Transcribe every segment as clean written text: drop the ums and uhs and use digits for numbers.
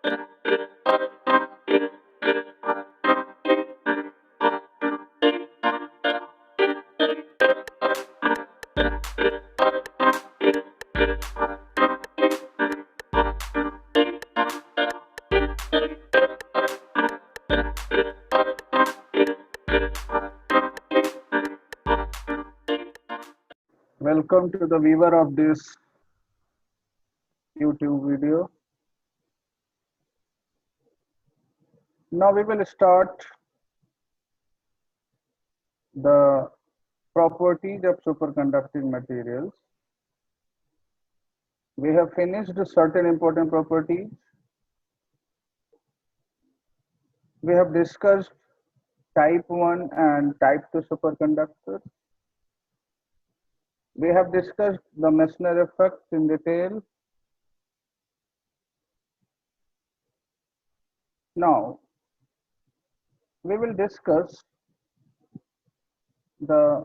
Welcome to the viewer of this YouTube video. Now we will start the properties of superconducting materials. We have finished certain important properties. We have discussed type 1 and type 2 superconductors. We have discussed the Meissner effect in detail. Now, we will discuss the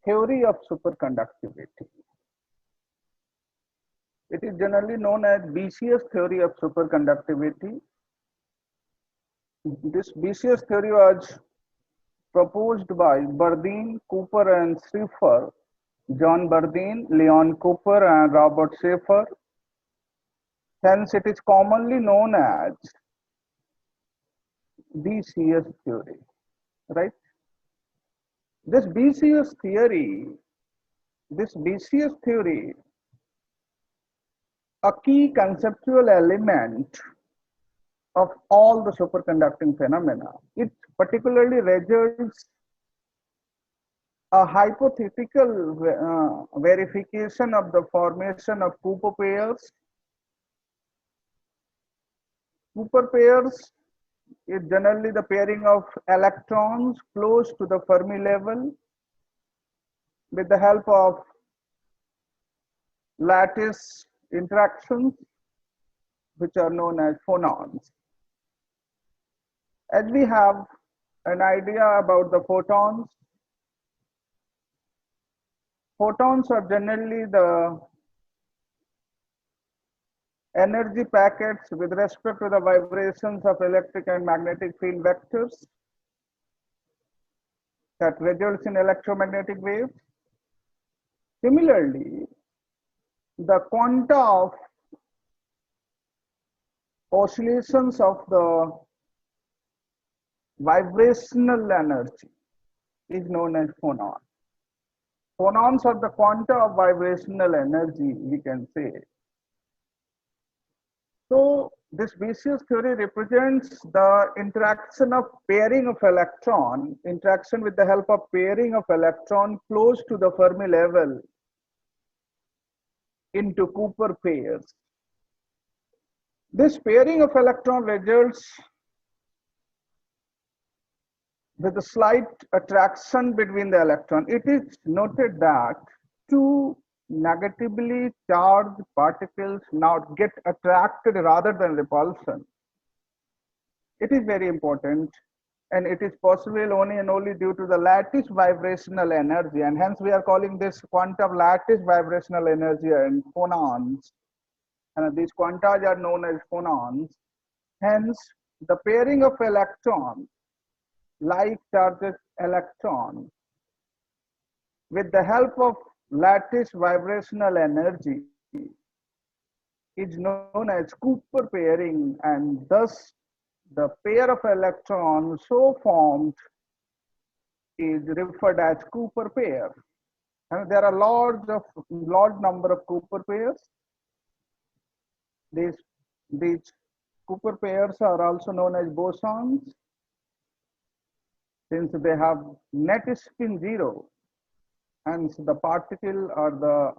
theory of superconductivity. It is generally known as BCS theory of superconductivity. This BCS theory was proposed by Bardeen, Cooper and Schrieffer, John Bardeen, Leon Cooper and Robert Schrieffer. Hence it is commonly known as BCS theory, right? This BCS theory, a key conceptual element of all the superconducting phenomena. It particularly results a hypothetical verification of the formation of Cooper pairs. Cooper pairs is generally the pairing of electrons close to the Fermi level with the help of lattice interactions, which are known as phonons. As we have an idea about the photons, photons are generally the energy packets with respect to the vibrations of electric and magnetic field vectors that results in electromagnetic waves. Similarly, the quanta of oscillations of the vibrational energy is known as phonon. Phonons are the quanta of vibrational energy, we can say. So this BCS theory represents the interaction of pairing of electron, interaction with the help of pairing of electron close to the Fermi level into Cooper pairs. This pairing of electron results with a slight attraction between the electron. It is noted that two negatively charged particles now get attracted rather than repulsion. It is very important, and it is possible only and only due to the lattice vibrational energy, and hence we are calling this quantum lattice vibrational energy and phonons, and these quantas are known as phonons. Hence the pairing of electrons, like charged electrons, with the help of lattice vibrational energy is known as Cooper pairing, and thus the pair of electrons so formed is referred as Cooper pair. And there are large number of Cooper pairs. These Cooper pairs are also known as bosons, since they have net spin 0. Hence, the particle or the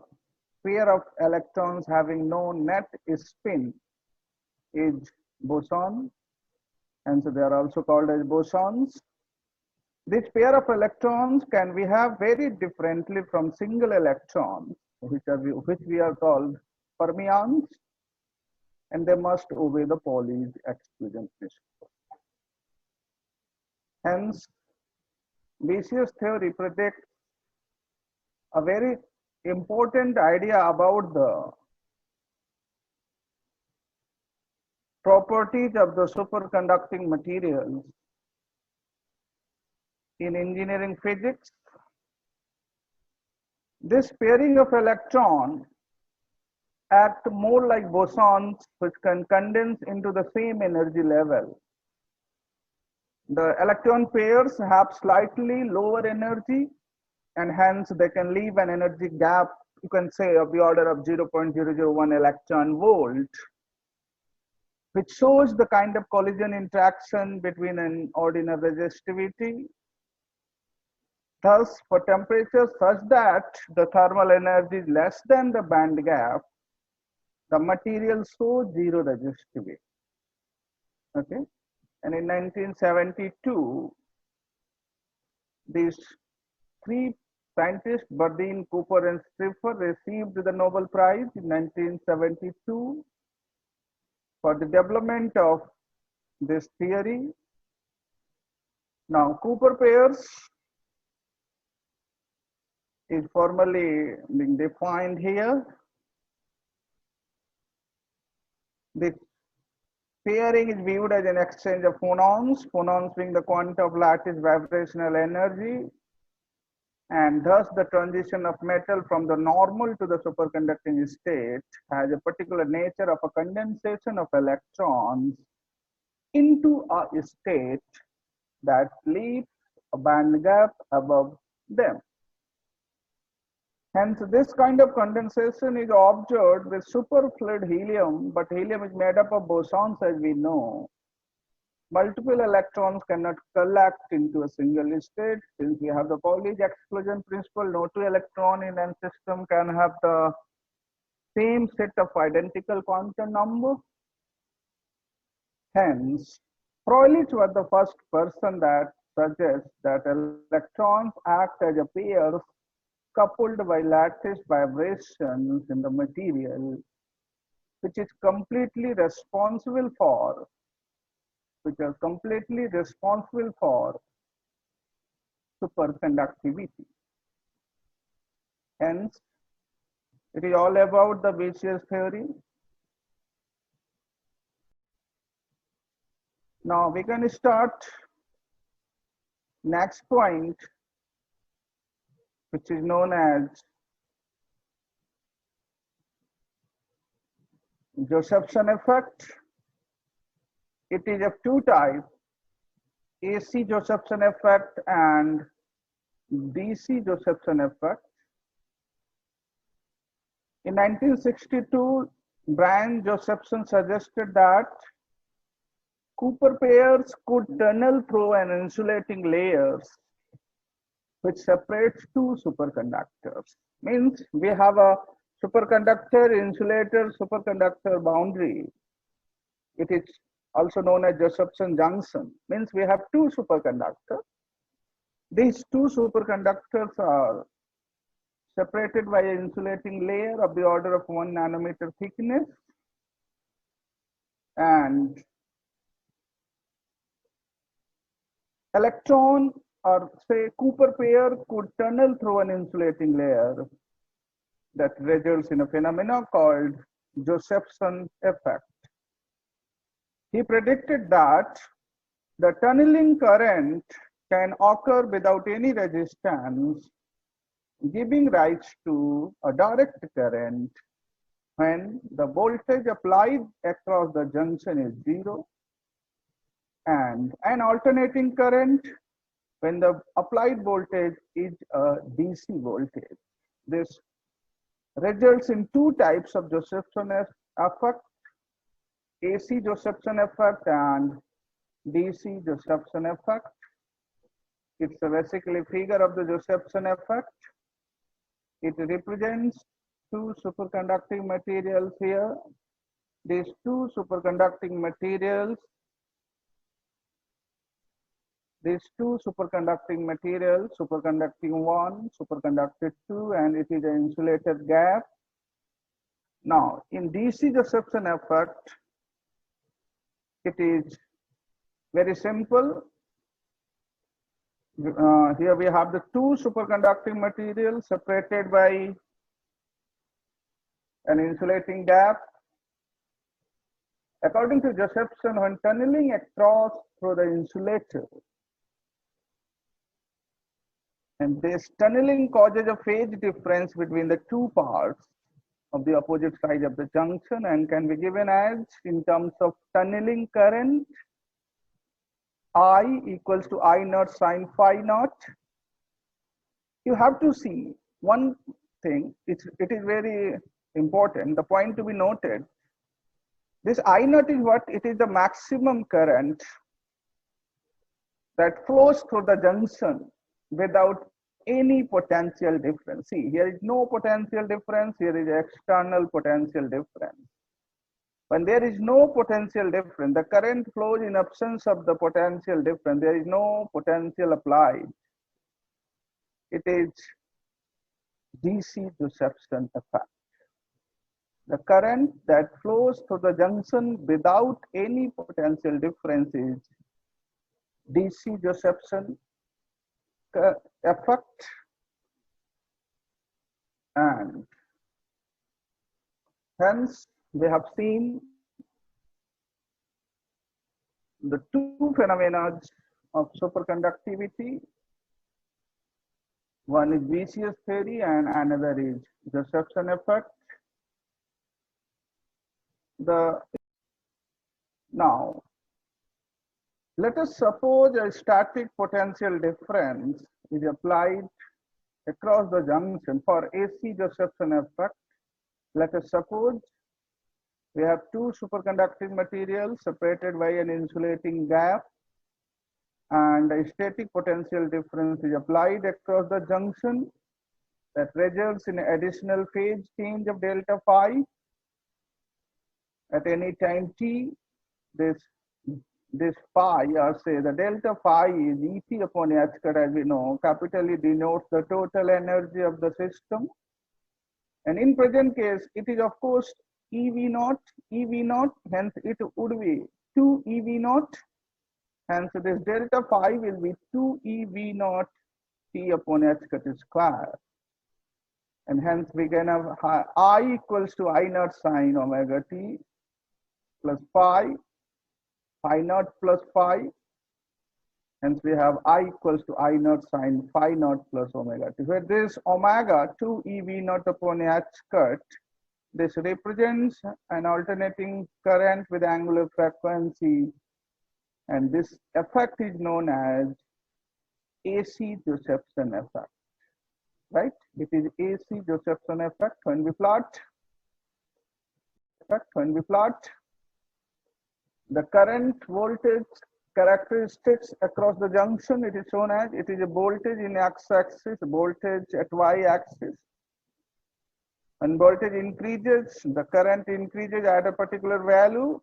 pair of electrons having no net spin is boson, and so they are also called as bosons. This pair of electrons can we have very differently from single electrons, which we are called fermions, and they must obey the Pauli's exclusion principle. Hence, BCS theory predicts a very important idea about the properties of the superconducting materials in engineering physics. This pairing of electrons act more like bosons, which can condense into the same energy level. The electron pairs have slightly lower energy, and hence they can leave an energy gap, you can say, of the order of 0.001 electron volt, which shows the kind of collision interaction between an ordinary resistivity. Thus, for temperatures such that the thermal energy is less than the band gap, the material shows zero resistivity. Okay, and in 1972, these three scientists, Bardeen, Cooper, and Schrieffer, received the Nobel Prize in 1972 for the development of this theory. Now, Cooper pairs is formally being defined here. This pairing is viewed as an exchange of phonons, phonons being the quantity of lattice vibrational energy, and thus the transition of metal from the normal to the superconducting state has a particular nature of a condensation of electrons into a state that leaves a band gap above them. Hence, this kind of condensation is observed with superfluid helium, but helium is made up of bosons, as we know. Multiple electrons cannot collect into a single state. Since we have the Pauli's exclusion principle, no two electrons in a system can have the same set of identical quantum number. Hence, Froelich was the first person that suggests that electrons act as a pair coupled by lattice vibrations in the material, which is completely responsible for superconductivity. Hence, it is all about the Bezier theory. Now we can start next point, which is known as Josephson effect. It is of two types, AC Josephson effect and DC Josephson effect. In 1962, Brian Josephson suggested that Cooper pairs could tunnel through an insulating layers which separates two superconductors. Means we have a superconductor, insulator, superconductor boundary. It is also known as Josephson junction. Means we have two superconductors. These two superconductors are separated by an insulating layer of the order of 1 nanometer thickness, and electron or say Cooper pair could tunnel through an insulating layer that results in a phenomenon called Josephson effect. He predicted that the tunneling current can occur without any resistance, giving rise to a direct current when the voltage applied across the junction is zero, and an alternating current when the applied voltage is a DC voltage. This results in two types of Josephson effect, AC Josephson effect and DC Josephson effect. It's basically a figure of the Josephson effect. It represents two superconducting materials here. These two superconducting materials, superconducting 1, superconducting 2, and it is an insulated gap. Now, in DC Josephson effect, it is very simple. Here we have the two superconducting materials separated by an insulating gap, According to Josephson, when tunneling across through the insulator, and this tunneling causes a phase difference between the two parts of the opposite side of the junction and can be given as, in terms of tunneling current, I equals to I naught sine phi naught. You have to see one thing, it is very important, the point to be noted. This I naught is what? It is the maximum current that flows through the junction without any potential difference. See, here is no potential difference, here is external potential difference. When there is no potential difference, the current flows in absence of the potential difference, there is no potential applied. It is DC Josephson effect. The current that flows through the junction without any potential difference is DC Josephson effect, and hence we have seen the two phenomena of superconductivity. One is Bezier theory and another is Josephson effect. Now, let us suppose a static potential difference is applied across the junction for AC Josephson effect. Let us suppose we have two superconducting materials separated by an insulating gap, and a static potential difference is applied across the junction that results in additional phase change of delta phi. At any time t, this phi, or say the delta phi, is Et upon h cut, as we know, capitally denotes the total energy of the system. And in present case, it is of course EV naught, hence it would be 2 EV naught. Hence this delta phi will be 2 EV naught T upon h cut square. And hence we can have I equals to I naught sine omega t plus phi naught plus phi. Hence we have I equals to I naught sine phi naught plus omega t. Where this omega 2 EV naught upon h cut, this represents an alternating current with angular frequency, and this effect is known as AC Josephson effect. Right? It is AC Josephson effect. When we plot the current voltage characteristics across the junction, it is shown as, it is a voltage in x-axis, voltage at y-axis. When voltage increases, the current increases at a particular value.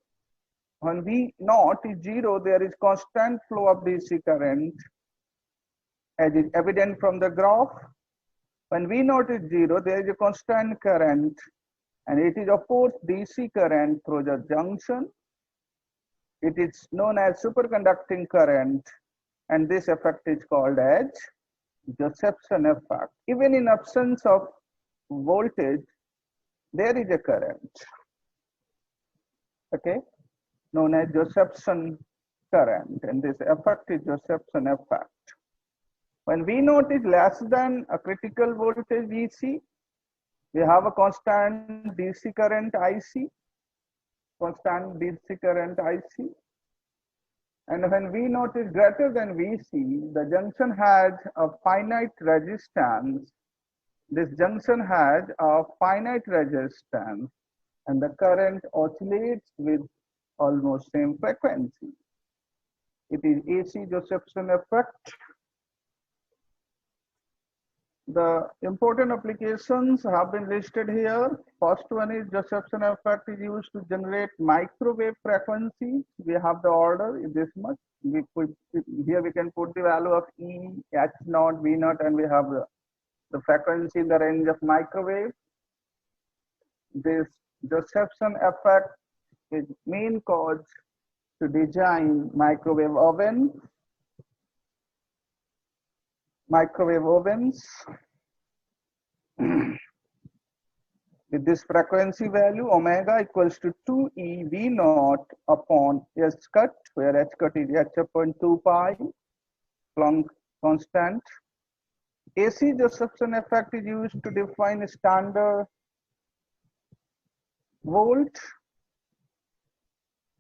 When V naught is 0, there is constant flow of DC current, as is evident from the graph. When V naught is 0, there is a constant current, and it is of course DC current through the junction. It is known as superconducting current, and this effect is called as Josephson effect. Even in absence of voltage, there is a current, okay, known as Josephson current, and this effect is Josephson effect. When V naught is less than a critical voltage VC, we have a constant DC current IC, and when V naught is greater than VC, the junction has a finite resistance. This junction has a finite resistance, and the current oscillates with almost same frequency. It is AC Josephson effect. The important applications have been listed here. First one is Josephson effect is used to generate microwave frequency. We have the order in this much. Here we can put the value of E, H naught, V naught, and we have the frequency in the range of microwave. This Josephson effect is main cause to design microwave ovens. with this frequency value omega equals to 2e v naught upon h cut, where h cut is h upon 2 pi Planck constant. AC Josephson effect is used to define a standard volt.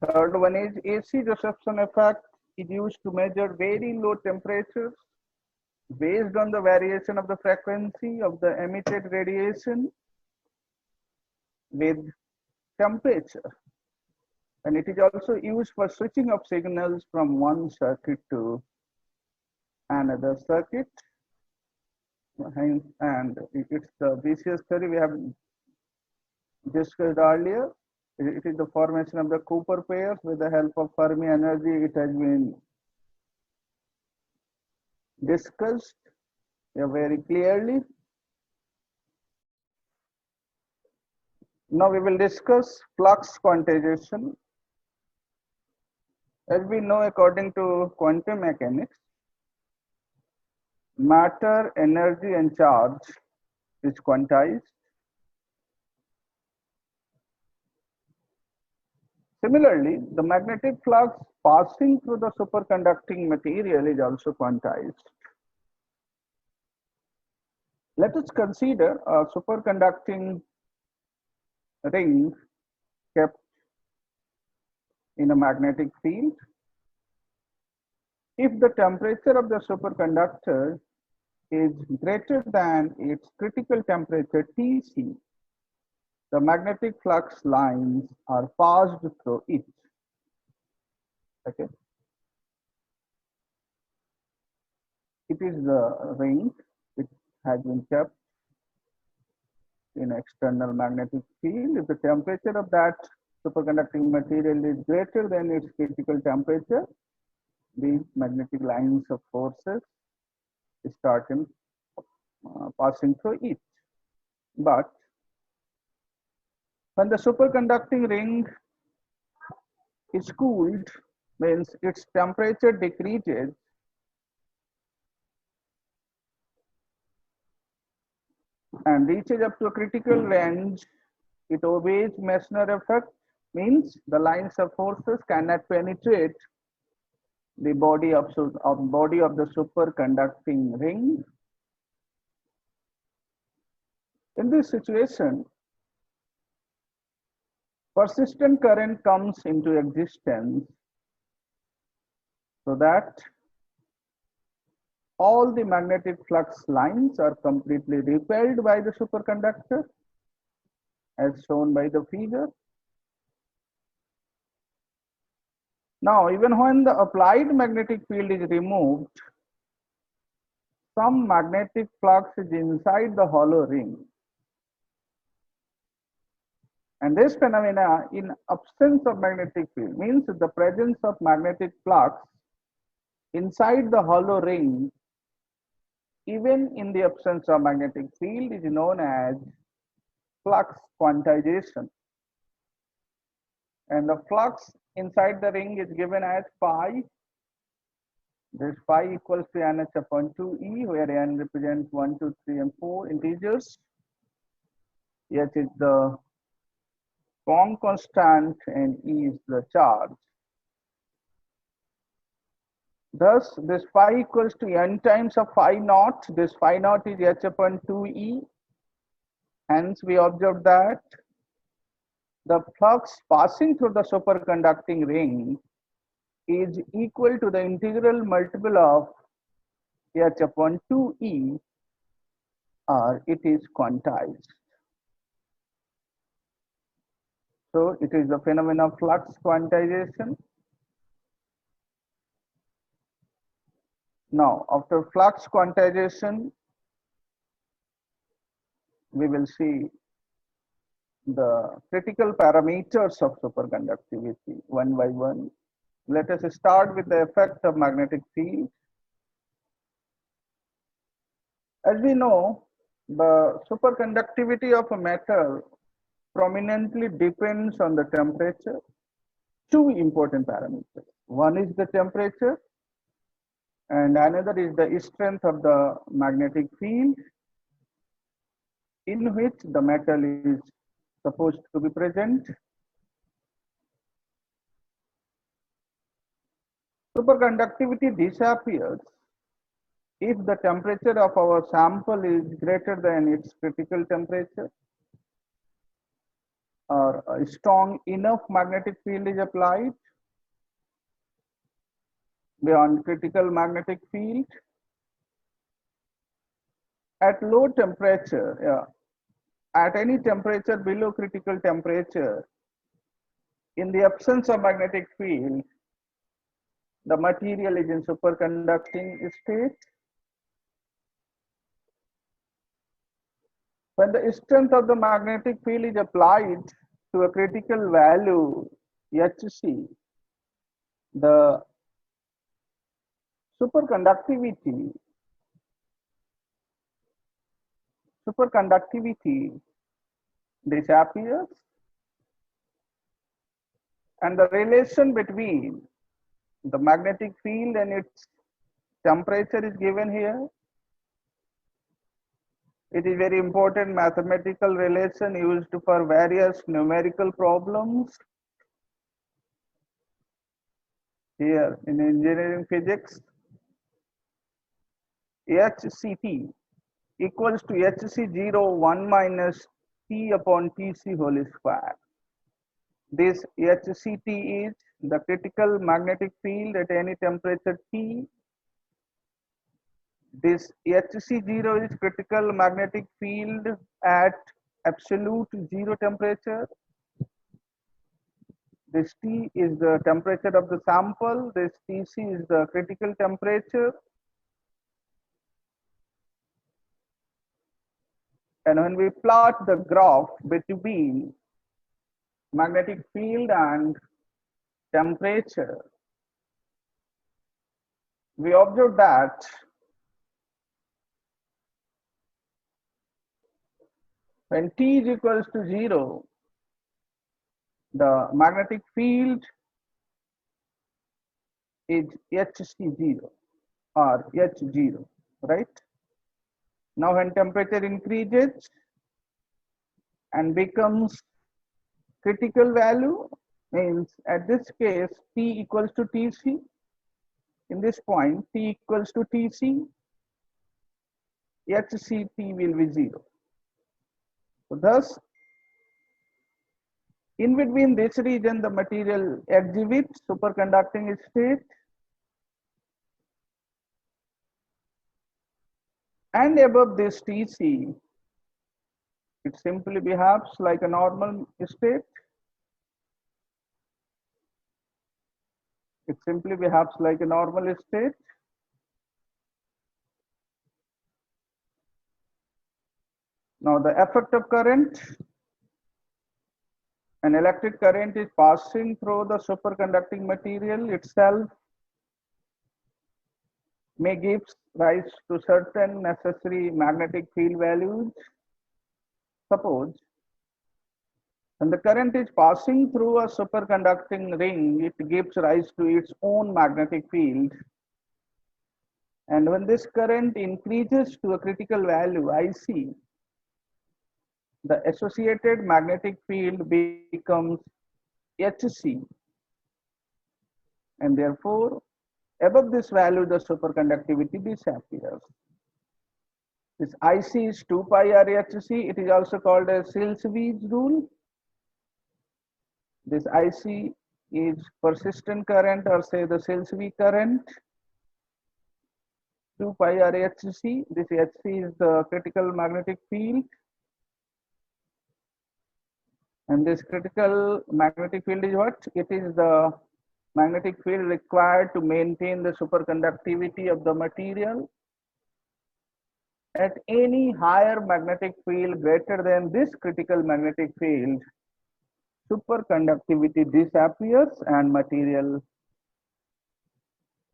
Third one is AC Josephson effect is used to measure very low temperatures based on the variation of the frequency of the emitted radiation with temperature. And it is also used for switching of signals from one circuit to another circuit. And it's the BCS theory we have discussed earlier. It is the formation of the Cooper pairs with the help of Fermi energy. It has been discussed very clearly. Now we will discuss flux quantization. As we know, according to quantum mechanics, matter, energy, and charge is quantized. Similarly, the magnetic flux passing through the superconducting material is also quantized. Let us consider a superconducting ring kept in a magnetic field. If the temperature of the superconductor is greater than its critical temperature Tc, the magnetic flux lines are passed through it. Okay. It is the ring which has been kept in external magnetic field. If the temperature of that superconducting material is greater than its critical temperature, these magnetic lines of forces start passing through it. But when the superconducting ring is cooled, means its temperature decreases, and reaches up to a critical range, it obeys Meissner effect, means the lines of forces cannot penetrate the body of the superconducting ring. In this situation, persistent current comes into existence, so that all the magnetic flux lines are completely repelled by the superconductor, as shown by the figure. Now, even when the applied magnetic field is removed, some magnetic flux is inside the hollow ring. And this phenomena, in absence of magnetic field, means the presence of magnetic flux inside the hollow ring, even in the absence of magnetic field, is known as flux quantization. And the flux inside the ring is given as phi. This phi equals to nh upon 2e, where n represents 1, 2, 3, and 4 integers. H is the Planck constant and E is the charge. Thus, this phi equals to n times of phi naught. This phi naught is h upon 2e. Hence, we observe that the flux passing through the superconducting ring is equal to the integral multiple of h upon 2e, or it is quantized. So, it is the phenomenon of flux quantization. Now, after flux quantization, we will see the critical parameters of superconductivity one by one. Let us start with the effect of magnetic field. As we know, the superconductivity of a metal prominently depends on the temperature. Two important parameters. One is the temperature, and another is the strength of the magnetic field in which the metal is supposed to be present. Superconductivity disappears if the temperature of our sample is greater than its critical temperature, or a strong enough magnetic field is applied beyond critical magnetic field. At low temperature, at any temperature below critical temperature, in the absence of magnetic field, the material is in superconducting state. When the strength of the magnetic field is applied to a critical value, Hc, the superconductivity disappears, and the relation between the magnetic field and its temperature is given here. It is very important mathematical relation used for various numerical problems. Here in engineering physics, HCT equals to HC0 1 minus T upon Tc whole square. This HCT is the critical magnetic field at any temperature T. This HC0 is critical magnetic field at absolute zero temperature. This T is the temperature of the sample. This Tc is the critical temperature. And when we plot the graph between magnetic field and temperature, we observe that when T is equals to 0, the magnetic field is Hc0 or H0, right? Now when temperature increases and becomes critical value, means at this case T equals to Tc, in this point T equals to Tc, HCT will be 0. So thus, in between this region, the material exhibits superconducting state, and above this Tc, it simply behaves like a normal state. It simply behaves like a normal state. Now the effect of current, an electric current is passing through the superconducting material itself, may give rise to certain necessary magnetic field values. Suppose when the current is passing through a superconducting ring, it gives rise to its own magnetic field. And when this current increases to a critical value, IC, the associated magnetic field becomes Hc. And therefore, above this value, the superconductivity disappears. This IC is 2 pi r Hc. It is also called as Silsby's rule. This IC is persistent current, or say the Silsby current, 2 pi r Hc. This Hc is the critical magnetic field. And this critical magnetic field is what? It is the magnetic field required to maintain the superconductivity of the material. At any higher magnetic field greater than this critical magnetic field, superconductivity disappears and material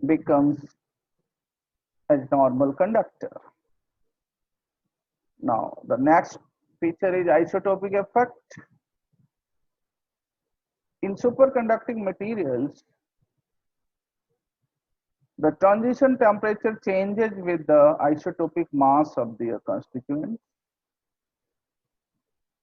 becomes a normal conductor. Now, the next feature is isotopic effect. In superconducting materials, the transition temperature changes with the isotopic mass of their constituents.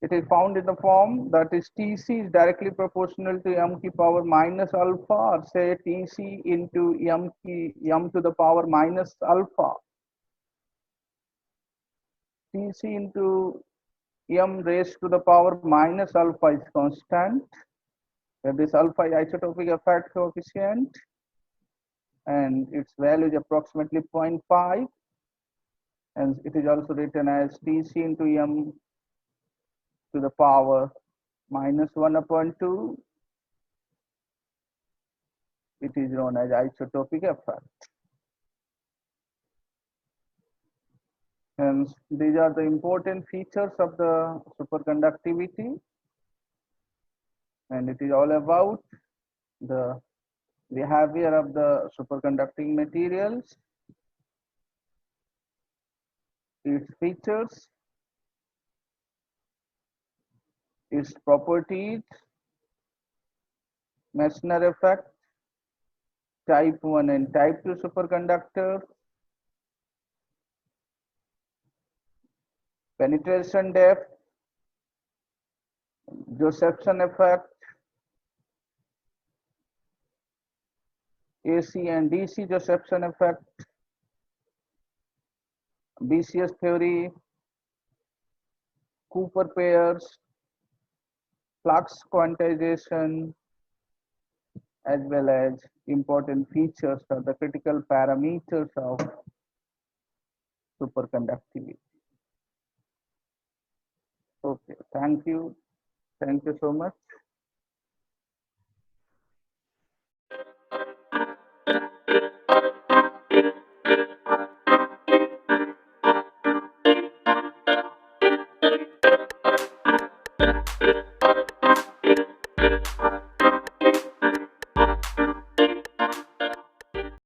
It is found in the form that is Tc is directly proportional to m ki power minus alpha, or say Tc into m to the power minus alpha. Tc into m raised to the power minus alpha is constant. This alpha is isotopic effect coefficient, and its value is approximately 0.5, and it is also written as Tc into m to the power minus 1 upon 2. It is known as isotopic effect. Hence, these are the important features of the superconductivity, and it is all about the behavior of the superconducting materials, its features, its properties, Meissner effect, type 1 and type 2 superconductor, penetration depth, Josephson effect, AC and DC Josephson effect, BCS theory, Cooper pairs, flux quantization, as well as important features or the critical parameters of superconductivity. Okay, thank you. Thank you so much.